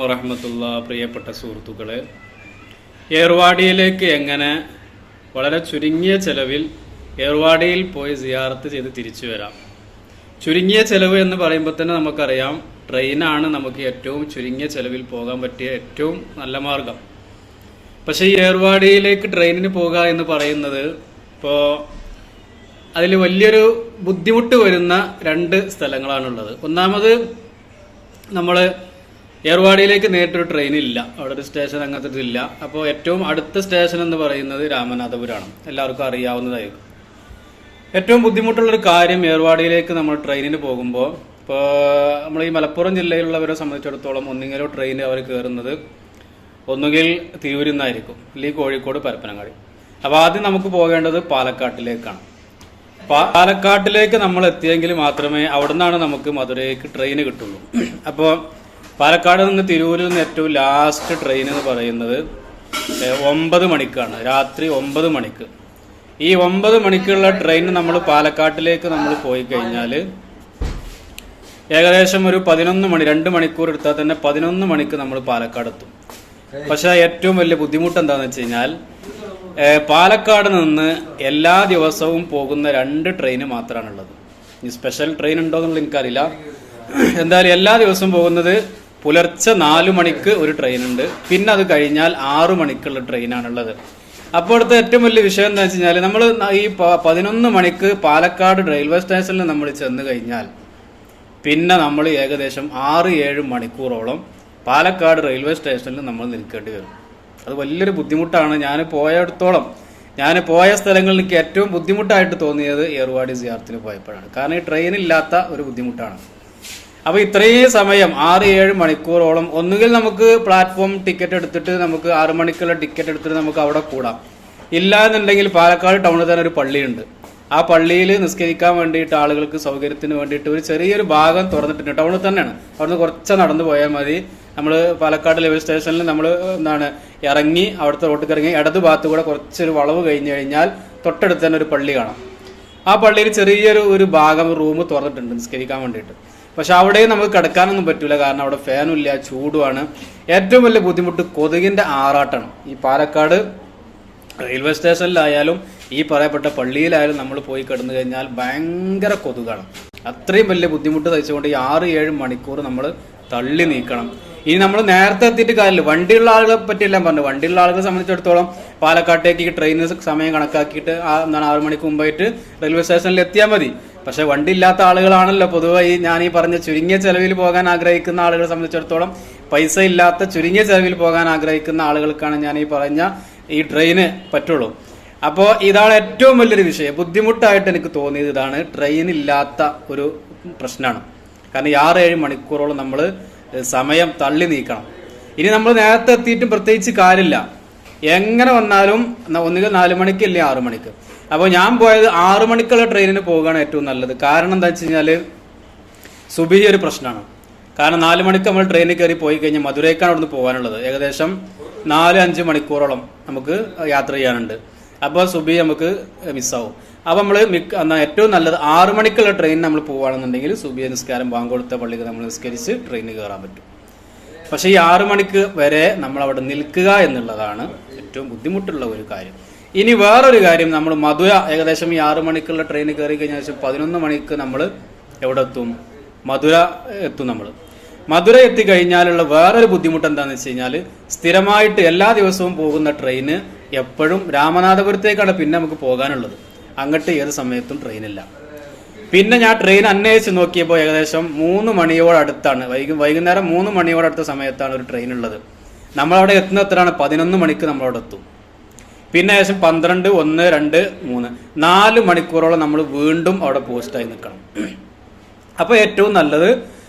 വറഹ്മത്തുള്ള പ്രിയപ്പെട്ട സുഹൃത്തുക്കളെ, ഏർവാടിയിലേക്ക് എങ്ങനെ വളരെ ചുരുങ്ങിയ ചെലവിൽ ഏർവാടിയിൽ പോയി സിയാറത്ത് ചെയ്ത് തിരിച്ചു വരാം. ചുരുങ്ങിയ ചെലവ് എന്ന് പറയുമ്പോൾ തന്നെ നമുക്കറിയാം, ട്രെയിനാണ് നമുക്ക് ഏറ്റവും ചുരുങ്ങിയ ചെലവിൽ പോകാൻ പറ്റിയ ഏറ്റവും നല്ല മാർഗം. പക്ഷേ ഈ ഏർവാടിയിലേക്ക് ട്രെയിനിന് പോകുക എന്ന് പറയുന്നത് ഇപ്പോൾ അതിൽ വലിയൊരു ബുദ്ധിമുട്ട് വരുന്ന രണ്ട് സ്ഥലങ്ങളാണുള്ളത്. ഒന്നാമത്, നമ്മൾ ഏർവാടിയിലേക്ക് നേരിട്ടൊരു ട്രെയിനില്ല, അവിടെ ഒരു സ്റ്റേഷൻ അങ്ങനത്തെ ഇതില്ല. അപ്പോൾ ഏറ്റവും അടുത്ത സ്റ്റേഷൻ എന്ന് പറയുന്നത് രാമനാഥപുരമാണ്, എല്ലാവർക്കും അറിയാവുന്നതായിരിക്കും. ഏറ്റവും ബുദ്ധിമുട്ടുള്ളൊരു കാര്യം, ഏർവാടിയിലേക്ക് നമ്മൾ ട്രെയിനിന് പോകുമ്പോൾ, ഇപ്പോൾ നമ്മൾ ഈ മലപ്പുറം ജില്ലയിലുള്ളവരെ സംബന്ധിച്ചിടത്തോളം ഒന്നുകിൽ ട്രെയിൻ അവർ കയറുന്നത് ഒന്നുകിൽ തിരൂരിൽ നിന്നായിരിക്കും, അല്ലെങ്കിൽ കോഴിക്കോട് പരപ്പനങ്ങാടി. അപ്പോൾ ആദ്യം നമുക്ക് പോകേണ്ടത് പാലക്കാട്ടിലേക്കാണ്. പാലക്കാട്ടിലേക്ക് നമ്മൾ എത്തിയെങ്കിൽ മാത്രമേ അവിടെ നിന്നാണ് നമുക്ക് മധുരയ്ക്ക് ട്രെയിൻ കിട്ടുള്ളൂ. അപ്പോൾ പാലക്കാട് നിന്ന് തിരൂരിൽ നിന്ന് ഏറ്റവും ലാസ്റ്റ് ട്രെയിൻ എന്ന് പറയുന്നത് 9 മണിക്കാണ്, രാത്രി 9 മണിക്ക്. ഈ 9 മണിക്കുള്ള ട്രെയിൻ നമ്മൾ പാലക്കാട്ടിലേക്ക് നമ്മൾ പോയി കഴിഞ്ഞാൽ ഏകദേശം ഒരു 11 മണി, 2 മണിക്കൂർ എടുത്താൽ തന്നെ 11 മണിക്ക് നമ്മൾ പാലക്കാട് എത്തും. പക്ഷേ ഏറ്റവും വലിയ ബുദ്ധിമുട്ട് എന്താണെന്ന് വെച്ച് കഴിഞ്ഞാൽ, പാലക്കാട് നിന്ന് എല്ലാ ദിവസവും പോകുന്ന 2 ട്രെയിൻ മാത്രമാണുള്ളത്. ഇനി സ്പെഷ്യൽ ട്രെയിൻ ഉണ്ടോ എന്നുള്ളത് എനിക്കറിയില്ല. എന്തായാലും എല്ലാ ദിവസവും പോകുന്നത് പുലർച്ചെ 4 മണിക്ക് ഒരു ട്രെയിൻ ഉണ്ട്, പിന്നെ അത് കഴിഞ്ഞാൽ 6 മണിക്കുള്ള ട്രെയിനാണുള്ളത്. അപ്പോഴത്തെ ഏറ്റവും വലിയ വിഷയം എന്താ വെച്ച് കഴിഞ്ഞാൽ, നമ്മൾ ഈ 11 മണിക്ക് പാലക്കാട് റെയിൽവേ സ്റ്റേഷനിൽ നമ്മൾ ചെന്ന് കഴിഞ്ഞാൽ പിന്നെ നമ്മൾ ഏകദേശം 6-7 മണിക്കൂറോളം പാലക്കാട് റെയിൽവേ സ്റ്റേഷനിൽ നമ്മൾ നിൽക്കേണ്ടി വരും. അത് വലിയൊരു ബുദ്ധിമുട്ടാണ്. ഞാൻ പോയ സ്ഥലങ്ങളിൽ എനിക്ക് ഏറ്റവും ബുദ്ധിമുട്ടായിട്ട് തോന്നിയത് ഏർവാടി സിയാറത്തിന് പോയപ്പോഴാണ്. കാരണം ഈ ട്രെയിനില്ലാത്ത ഒരു ബുദ്ധിമുട്ടാണ്. അപ്പോൾ ഇത്രയും സമയം 6-7 മണിക്കൂറോളം ഒന്നുകിൽ നമുക്ക് പ്ലാറ്റ്ഫോം ടിക്കറ്റ് എടുത്തിട്ട് നമുക്ക് 6 മണിക്കുള്ള ടിക്കറ്റ് എടുത്തിട്ട് നമുക്ക് അവിടെ കൂടാം. ഇല്ല എന്നുണ്ടെങ്കിൽ പാലക്കാട് ടൗണിൽ തന്നെ ഒരു പള്ളിയുണ്ട്. ആ പള്ളിയിൽ നിസ്കരിക്കാൻ വേണ്ടിയിട്ട് ആളുകൾക്ക് സൗകര്യത്തിന് വേണ്ടിയിട്ട് ഒരു ചെറിയൊരു ഭാഗം തുറന്നിട്ടുണ്ട്. ടൗണിൽ തന്നെയാണ്, അവിടുന്ന് കുറച്ച് നടന്നു പോയാൽ മതി. നമ്മൾ പാലക്കാട് റെയിൽവേ സ്റ്റേഷനിൽ നമ്മൾ ഇറങ്ങി, അവിടുത്തെ റോട്ടിൽ ഇറങ്ങി ഇടതു ഭാഗത്ത് കൂടെ കുറച്ചൊരു വളവ് കഴിഞ്ഞ് കഴിഞ്ഞാൽ തൊട്ടടുത്ത് തന്നെ ഒരു പള്ളി കാണാം. ആ പള്ളിയിൽ ചെറിയൊരു ഭാഗം റൂം തുറന്നിട്ടുണ്ട് നിസ്കരിക്കാൻ വേണ്ടിയിട്ട്. പക്ഷെ അവിടെയും നമുക്ക് കിടക്കാനൊന്നും പറ്റില്ല, കാരണം അവിടെ ഫാനും ഇല്ല, ചൂടുമാണ്. ഏറ്റവും വലിയ ബുദ്ധിമുട്ട് കൊതുകിന്റെ ആറാട്ടാണ്. ഈ പാലക്കാട് റെയിൽവേ സ്റ്റേഷനിലായാലും ഈ പറയപ്പെട്ട പള്ളിയിലായാലും നമ്മൾ പോയി കിടന്നു കഴിഞ്ഞാൽ ഭയങ്കര കൊതുകാണ്. അത്രയും വലിയ ബുദ്ധിമുട്ട് സഹിച്ചുകൊണ്ട് ഈ 6-7 മണിക്കൂർ നമ്മൾ തള്ളി നീക്കണം. ഇനി നമ്മൾ നേരത്തെ എത്തിയിട്ട് കാര്യമില്ല. വണ്ടിയുള്ള ആളുകളെ പറ്റിയെല്ലാം പറഞ്ഞു. വണ്ടിയുള്ള ആളുകളെ സംബന്ധിച്ചിടത്തോളം പാലക്കാട്ടേക്ക് ട്രെയിനിന് സമയം കണക്കാക്കിയിട്ട് 6 മണിക്ക് മുമ്പായിട്ട് റെയിൽവേ സ്റ്റേഷനിൽ എത്തിയാൽ മതി. പക്ഷെ വണ്ടി ഇല്ലാത്ത ആളുകളാണല്ലോ പൊതുവെ ഞാൻ ഈ പറഞ്ഞ ചുരുങ്ങിയ ചെലവിൽ പോകാൻ ആഗ്രഹിക്കുന്ന ആളുകളെ സംബന്ധിച്ചിടത്തോളം, പൈസ ഇല്ലാത്ത ചുരുങ്ങിയ ചെലവിൽ പോകാൻ ആഗ്രഹിക്കുന്ന ആളുകൾക്കാണ് ഞാൻ ഈ പറഞ്ഞ ഈ ട്രെയിന് പറ്റുള്ളൂ. അപ്പോൾ ഇതാണ് ഏറ്റവും വലിയൊരു വിഷയം. ബുദ്ധിമുട്ടായിട്ട് എനിക്ക് തോന്നിയത് ഇതാണ്, ട്രെയിൻ ഇല്ലാത്ത ഒരു പ്രശ്നമാണ്. കാരണം 6-7 മണിക്കൂറോളം നമ്മൾ സമയം തള്ളി നീക്കണം. ഇനി നമ്മൾ നേരത്തെ എത്തിയിട്ടും പ്രത്യേകിച്ച് കാര്യമില്ല. എങ്ങനെ വന്നാലും ഒന്നുകിൽ 4 മണിക്ക് അല്ലെങ്കിൽ 6 മണിക്ക്. അപ്പോൾ ഞാൻ പോയത് 6 മണിക്കുള്ള ട്രെയിനിന് പോകുകയാണ് ഏറ്റവും നല്ലത്. കാരണം എന്താ വെച്ച് കഴിഞ്ഞാൽ, സുബഹി ഒരു പ്രശ്നമാണ്. കാരണം 4 മണിക്ക് നമ്മൾ ട്രെയിനിൽ കയറി പോയി കഴിഞ്ഞാൽ മധുരയ്ക്കാണ് അവിടുന്ന് പോകാനുള്ളത്. ഏകദേശം 4-5 മണിക്കൂറോളം നമുക്ക് യാത്ര ചെയ്യാനുണ്ട്. അപ്പോൾ സുബഹി നമുക്ക് മിസ്സാവും. അപ്പോൾ നമ്മൾ ഏറ്റവും നല്ലത് 6 മണിക്കുള്ള ട്രെയിൻ നമ്മൾ പോകുകയാണെന്നുണ്ടെങ്കിൽ സുബഹി നിസ്കാരം ബാങ്ക് കൊടുത്ത പള്ളിക്ക് നമ്മൾ നിസ്കരിച്ച് ട്രെയിനിൽ കയറാൻ പറ്റും. പക്ഷേ ഈ 6 മണിക്ക് വരെ നമ്മൾ അവിടെ നിൽക്കുക എന്നുള്ളതാണ് ഏറ്റവും ബുദ്ധിമുട്ടുള്ള ഒരു കാര്യം. ഇനി വേറൊരു കാര്യം, നമ്മൾ മധുര ഏകദേശം ഈ 6 മണിക്കുള്ള ട്രെയിൻ കയറി കഴിഞ്ഞാൽ 11 മണിക്ക് നമ്മൾ എവിടെ എത്തും? മധുര എത്തും. നമ്മൾ മധുര എത്തിക്കഴിഞ്ഞാലുള്ള വേറൊരു ബുദ്ധിമുട്ട് എന്താണെന്ന് വെച്ച് കഴിഞ്ഞാൽ, സ്ഥിരമായിട്ട് എല്ലാ ദിവസവും പോകുന്ന ട്രെയിന് എപ്പോഴും രാമനാഥപുരത്തേക്കാണ് പിന്നെ നമുക്ക് പോകാനുള്ളത്. അങ്ങോട്ട് ഏത് സമയത്തും ട്രെയിനില്ല. പിന്നെ ഞാൻ ട്രെയിൻ അന്വേഷിച്ച് നോക്കിയപ്പോൾ ഏകദേശം 3 മണിയോടടുത്താണ്, വൈകുന്നേരം 3 മണിയോടടുത്ത സമയത്താണ് ഒരു ട്രെയിൻ ഉള്ളത്. നമ്മളവിടെ എത്തുന്ന എത്രയാണ്? 11 മണിക്ക് നമ്മളവിടെ എത്തും. പിന്നെ ഏകദേശം 12, 1, 2, 3, 4 മണിക്കൂറോളം നമ്മൾ വീണ്ടും അവിടെ പോസ്റ്റായി നിൽക്കണം. അപ്പോൾ ഏറ്റവും നല്ലത്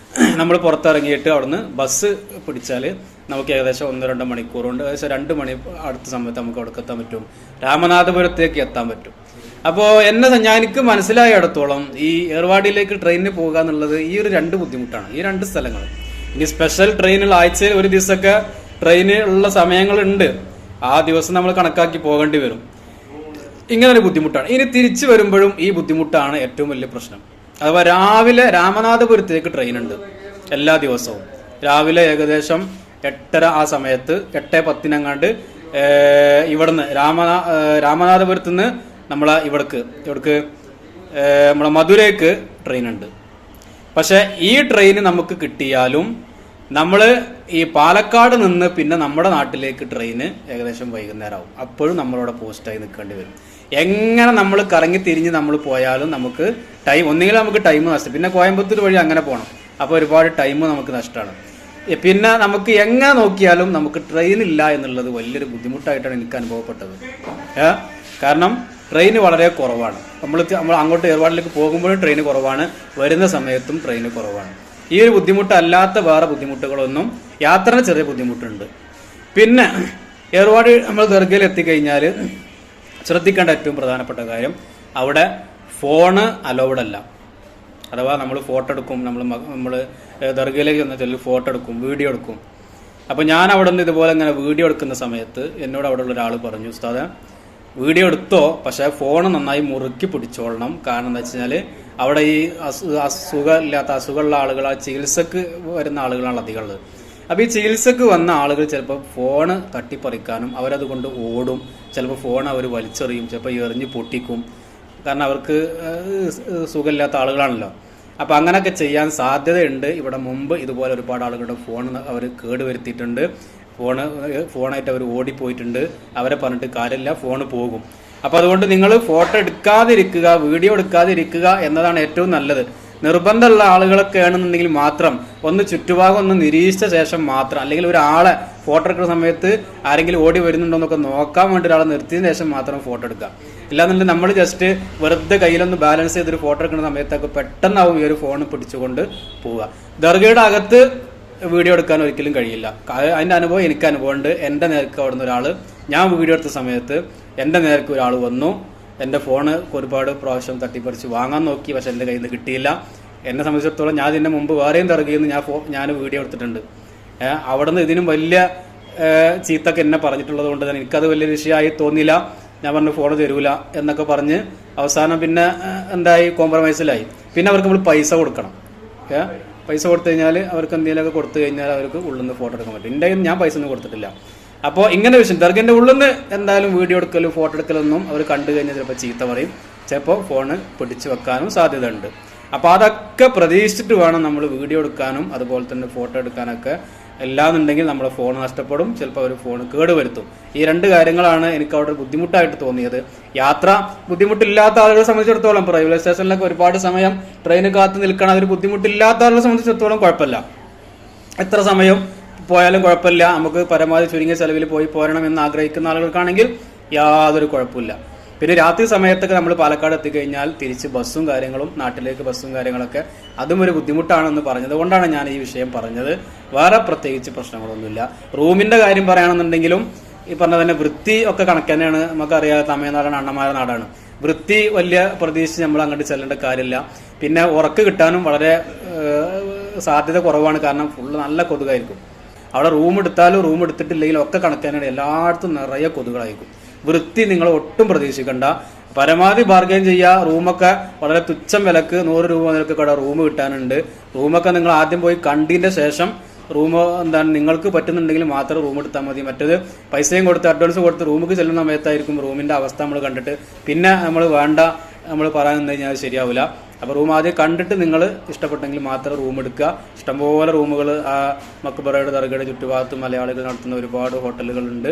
നമ്മൾ പുറത്തിറങ്ങിയിട്ട് അവിടുന്ന് ബസ് പിടിച്ചാൽ നമുക്ക് ഏകദേശം 1-2 മണിക്കൂർ കൊണ്ട് ഏകദേശം 2 മണി അടുത്ത സമയത്ത് നമുക്ക് അവിടെ എത്താൻ പറ്റും, രാമനാഥപുരത്തേക്ക് എത്താൻ പറ്റും. അപ്പോൾ എനിക്ക് മനസ്സിലായിടത്തോളം ഈ ഏർവാടിയിലേക്ക് ട്രെയിനിന് പോകുക എന്നുള്ളത് ഈ ഒരു 2 ബുദ്ധിമുട്ടാണ്, ഈ 2 സ്ഥലങ്ങൾ. ഇനി സ്പെഷ്യൽ ട്രെയിനുള്ള ആഴ്ചയിൽ ഒരു ദിവസമൊക്കെ ട്രെയിന് ഉള്ള സമയങ്ങളുണ്ട്, ആ ദിവസം നമ്മൾ കണക്കാക്കി പോകേണ്ടി വരും. ഇങ്ങനൊരു ബുദ്ധിമുട്ടാണ്. ഇനി തിരിച്ചു വരുമ്പോഴും ഈ ബുദ്ധിമുട്ടാണ് ഏറ്റവും വലിയ പ്രശ്നം. അഥവാ രാവിലെ രാമനാഥപുരത്തേക്ക് ട്രെയിൻ ഉണ്ട് എല്ലാ ദിവസവും. രാവിലെ ഏകദേശം 8:30 ആ സമയത്ത് 8:10 ഇവിടുന്ന് രാമനാഥപുരത്ത് നിന്ന് നമ്മളെ ഇവിടേക്ക് നമ്മളെ മധുരയ്ക്ക് ട്രെയിൻ ഉണ്ട്. പക്ഷെ ഈ ട്രെയിൻ നമുക്ക് കിട്ടിയാലും നമ്മൾ ഈ പാലക്കാട് നിന്ന് പിന്നെ നമ്മുടെ നാട്ടിലേക്ക് ട്രെയിന് ഏകദേശം വൈകുന്നേരം ആവും. അപ്പോഴും നമ്മളവിടെ പോസ്റ്റായി നിൽക്കേണ്ടി വരും. എങ്ങനെ നമ്മൾ കറങ്ങി തിരിഞ്ഞ് നമ്മൾ പോയാലും നമുക്ക് ടൈം ഒന്നുകിൽ നമുക്ക് ടൈം നഷ്ടം. പിന്നെ കോയമ്പത്തൂർ വഴി അങ്ങനെ പോകണം, അപ്പോൾ ഒരുപാട് ടൈം നമുക്ക് നഷ്ടമാണ്. പിന്നെ നമുക്ക് എങ്ങനെ നോക്കിയാലും നമുക്ക് ട്രെയിൻ ഇല്ല എന്നുള്ളത് വലിയൊരു ബുദ്ധിമുട്ടായിട്ടാണ് എനിക്ക് അനുഭവപ്പെട്ടത്. കാരണം ട്രെയിൻ വളരെ കുറവാണ്. നമ്മൾ അങ്ങോട്ട് ഏർവാടിലേക്ക് പോകുമ്പോഴും ട്രെയിൻ കുറവാണ്, വരുന്ന സമയത്തും ട്രെയിൻ കുറവാണ്. ഈ ഒരു ബുദ്ധിമുട്ടല്ലാത്ത വേറെ ബുദ്ധിമുട്ടുകളൊന്നും, യാത്രയുടെ ചെറിയ ബുദ്ധിമുട്ടുണ്ട്. പിന്നെ ഏർവാട് നമ്മൾ ദർഗയിൽ എത്തിക്കഴിഞ്ഞാൽ ശ്രദ്ധിക്കേണ്ട ഏറ്റവും പ്രധാനപ്പെട്ട കാര്യം, അവിടെ ഫോണ് അലൗഡ് അല്ല. അഥവാ നമ്മൾ ഫോട്ടോ എടുക്കും, നമ്മൾ ദർഗയിലേക്ക് ചെന്നിട്ട് ഫോട്ടോ എടുക്കും, വീഡിയോ എടുക്കും. അപ്പോൾ ഞാൻ അവിടെ നിന്ന് ഇതുപോലെ ഇങ്ങനെ വീഡിയോ എടുക്കുന്ന സമയത്ത് എന്നോട് അവിടെ ഉള്ള ഒരാൾ പറഞ്ഞു, ഉസ്താദേ വീഡിയോ എടുത്തോ, പക്ഷേ ഫോൺ നന്നായി മുറുക്കി പിടിച്ചോളണം. കാരണം എന്താ വെച്ച് കഴിഞ്ഞാൽ അവിടെ ഈ അസുഖമുള്ള ആളുകൾ, ആ ചികിത്സക്ക് വരുന്ന ആളുകളാണ് അധികം ഉള്ളത്. അപ്പോൾ ഈ ചികിത്സക്ക് വന്ന ആളുകൾ ചിലപ്പോൾ ഫോണ് തട്ടിപ്പറിക്കാനും അവരതുകൊണ്ട് ഓടും. ചിലപ്പോൾ ഫോൺ അവർ വലിച്ചെറിയും, ചിലപ്പോൾ എറിഞ്ഞ് പൊട്ടിക്കും. കാരണം അവർക്ക് സുഖമില്ലാത്ത ആളുകളാണല്ലോ. അപ്പോൾ അങ്ങനെയൊക്കെ ചെയ്യാൻ സാധ്യതയുണ്ട്. ഇവിടെ മുമ്പ് ഇതുപോലെ ഒരുപാട് ആളുകളുടെ ഫോൺ അവർ കേടുവരുത്തിയിട്ടുണ്ട്. ഫോണായിട്ട് അവർ ഓടിപ്പോയിട്ടുണ്ട്. അവരെ പറഞ്ഞിട്ട് കാര്യമില്ല, ഫോണ് പോകും. അപ്പോൾ അതുകൊണ്ട് നിങ്ങൾ ഫോട്ടോ എടുക്കാതിരിക്കുക, വീഡിയോ എടുക്കാതിരിക്കുക എന്നതാണ് ഏറ്റവും നല്ലത്. നിർബന്ധമുള്ള ആളുകളൊക്കെ ആണെന്നുണ്ടെങ്കിൽ മാത്രം ഒന്ന് ചുറ്റുഭാഗം ഒന്ന് നിരീക്ഷിച്ച ശേഷം മാത്രം, അല്ലെങ്കിൽ ഒരാളെ ഫോട്ടോ എടുക്കുന്ന സമയത്ത് ആരെങ്കിലും ഓടി വരുന്നുണ്ടോ എന്നൊക്കെ നോക്കാൻ വേണ്ടി ഒരാളെ നിർത്തിയതിനു ശേഷം മാത്രം ഫോട്ടോ എടുക്കുക. ഇല്ലാന്നുണ്ടെങ്കിൽ നമ്മൾ ജസ്റ്റ് വെറുതെ കയ്യിലൊന്ന് ബാലൻസ് ചെയ്തൊരു ഫോട്ടോ എടുക്കുന്ന സമയത്തൊക്കെ പെട്ടെന്നാവും ഈ ഒരു ഫോൺ പിടിച്ചുകൊണ്ട് പോവുക. ദർഗയുടെ അകത്ത് വീഡിയോ എടുക്കാൻ ഒരിക്കലും കഴിയില്ല. അതിൻ്റെ അനുഭവം എനിക്ക് അനുഭവമുണ്ട്. എൻ്റെ നേർക്ക് അവിടെ നിന്ന് ഒരാൾ, ഞാൻ വീഡിയോ എടുത്ത സമയത്ത് എൻ്റെ നേർക്ക് ഒരാൾ വന്നു. എൻ്റെ ഫോണ് ഒരുപാട് പ്രാവശ്യം തട്ടിപ്പറിച്ച് വാങ്ങാൻ നോക്കി, പക്ഷെ എൻ്റെ കയ്യിൽ നിന്ന് കിട്ടിയില്ല. എന്നെ സംബന്ധിച്ചിടത്തോളം ഞാൻ ഇതിൻ്റെ മുമ്പ് വേറെയും ദർഗയിൽ നിന്ന് ഞാൻ വീഡിയോ എടുത്തിട്ടുണ്ട്. അവിടെ നിന്ന് ഇതിനും വലിയ ചീത്തൊക്കെ എന്നെ പറഞ്ഞിട്ടുള്ളത് കൊണ്ട് തന്നെ എനിക്കത് വലിയ വിഷയമായി തോന്നിയില്ല. ഞാൻ പറഞ്ഞു ഫോൺ തരൂല എന്നൊക്കെ പറഞ്ഞ് അവസാനം പിന്നെ എന്തായി, കോംപ്രമൈസിലായി. പിന്നെ അവർക്ക് നമ്മൾ പൈസ കൊടുക്കണം. പൈസ കൊടുത്തു കഴിഞ്ഞാൽ അവർക്ക് എന്തെങ്കിലുമൊക്കെ കൊടുത്തു കഴിഞ്ഞാൽ അവർക്ക് ഉള്ളിൽ നിന്ന് ഫോട്ടോ എടുക്കാൻ പറ്റും. എൻ്റെ കയ്യിൽ ഞാൻ പൈസ ഒന്നും കൊടുത്തിട്ടില്ല. അപ്പോൾ ഇങ്ങനെ വിഷയം ദർഗൻ്റെ ഉള്ളിൽ നിന്ന് എന്തായാലും വീഡിയോ എടുക്കലും ഫോട്ടോ എടുക്കലൊന്നും അവർ കണ്ടു കഴിഞ്ഞാൽ ചിലപ്പോൾ ചീത്ത പറയും, ചിലപ്പോൾ ഫോണ് പിടിച്ചു വെക്കാനും സാധ്യത ഉണ്ട്. അപ്പോൾ അതൊക്കെ പ്രതീക്ഷിച്ചിട്ട് വേണം നമ്മൾ വീഡിയോ എടുക്കാനും അതുപോലെ തന്നെ ഫോട്ടോ എടുക്കാനൊക്കെ. എല്ലാന്നുണ്ടെങ്കിൽ നമ്മുടെ ഫോൺ നഷ്ടപ്പെടും, ചിലപ്പോൾ അവർ ഫോൺ കേടുവരുത്തും. ഈ രണ്ട് കാര്യങ്ങളാണ് എനിക്ക് അവിടെ ബുദ്ധിമുട്ടായിട്ട് തോന്നിയത്. യാത്ര ബുദ്ധിമുട്ടില്ലാത്ത ആളുകളെ സംബന്ധിച്ചിടത്തോളം, ഇപ്പോൾ റെയിൽവേ സ്റ്റേഷനിലൊക്കെ ഒരുപാട് സമയം ട്രെയിന് കാത്ത് നിൽക്കണം, അതൊരു ബുദ്ധിമുട്ടില്ലാത്ത ആളുകളെ സംബന്ധിച്ചിടത്തോളം കുഴപ്പമില്ല. എത്ര സമയം പോയാലും കുഴപ്പമില്ല. നമുക്ക് പരമാവധി ചുരുങ്ങിയ ചെലവിൽ പോയി പോരണം എന്ന് ആഗ്രഹിക്കുന്ന ആളുകൾക്കാണെങ്കിൽ യാതൊരു കുഴപ്പമില്ല. പിന്നെ രാത്രി സമയത്തൊക്കെ നമ്മൾ പാലക്കാട് എത്തിക്കഴിഞ്ഞാൽ തിരിച്ച് ബസ്സും കാര്യങ്ങളും, നാട്ടിലേക്ക് ബസ്സും കാര്യങ്ങളൊക്കെ, അതും ഒരു ബുദ്ധിമുട്ടാണെന്ന് പറഞ്ഞത് കൊണ്ടാണ് ഞാൻ ഈ വിഷയം പറഞ്ഞത്. വേറെ പ്രത്യേകിച്ച് പ്രശ്നങ്ങളൊന്നുമില്ല. റൂമിന്റെ കാര്യം പറയുകയാണെന്നുണ്ടെങ്കിലും ഈ പറഞ്ഞ തന്നെ വൃത്തി ഒക്കെ കണക്ക് തന്നെയാണ്. നമുക്കറിയാം തമിഴ്നാടാണ്, അണ്ണന്മാരുടെ നാടാണ്. വൃത്തി വലിയ പ്രതീക്ഷിച്ച് നമ്മൾ അങ്ങോട്ട് ചെല്ലേണ്ട കാര്യമില്ല. പിന്നെ ഉറക്ക് കിട്ടാനും വളരെ സാധ്യത കുറവാണ്. കാരണം ഫുള്ള് നല്ല കൊതുകായിരിക്കും. അവിടെ റൂം എടുത്താലും റൂം എടുത്തിട്ടില്ലെങ്കിലും ഒക്കെ കണക്ക് തന്നെയാണ്. എല്ലായിടത്തും നിറയെ കൊതുകളായിരിക്കും. വൃത്തി നിങ്ങൾ ഒട്ടും പ്രതീക്ഷിക്കണ്ട. പരമാവധി ബാർഗെയിൻ ചെയ്യുക. റൂമൊക്കെ വളരെ തുച്ഛം വിലക്ക് 100 രൂപ മുതലൊക്കെ കൂടെ റൂം കിട്ടാനുണ്ട്. റൂമൊക്കെ നിങ്ങൾ ആദ്യം പോയി കണ്ടതിന്റെ ശേഷം റൂം എന്താണ് നിങ്ങൾക്ക് പറ്റുന്നുണ്ടെങ്കിൽ മാത്രം റൂം എടുത്താൽ മതി. മറ്റേത് പൈസയും കൊടുത്ത് അഡ്വാൻസ് കൊടുത്ത് റൂമിലേക്ക് ചെല്ലുന്ന സമയത്തായിരിക്കും റൂമിന്റെ അവസ്ഥ നമ്മൾ കണ്ടിട്ട് പിന്നെ നമ്മൾ പറയാൻ നിന്ന് കഴിഞ്ഞാൽ ശരിയാവില്ല. അപ്പോൾ റൂം ആദ്യം കണ്ടിട്ട് നിങ്ങൾ ഇഷ്ടപ്പെട്ടെങ്കിൽ മാത്രം റൂം എടുക്കുക. ഇഷ്ടംപോലെ റൂമുകൾ ആ മക്ബറയുടെ ദർഗയുടെ ചുറ്റുഭാഗത്ത് മലയാളികൾ നടത്തുന്ന ഒരുപാട് ഹോട്ടലുകളുണ്ട്.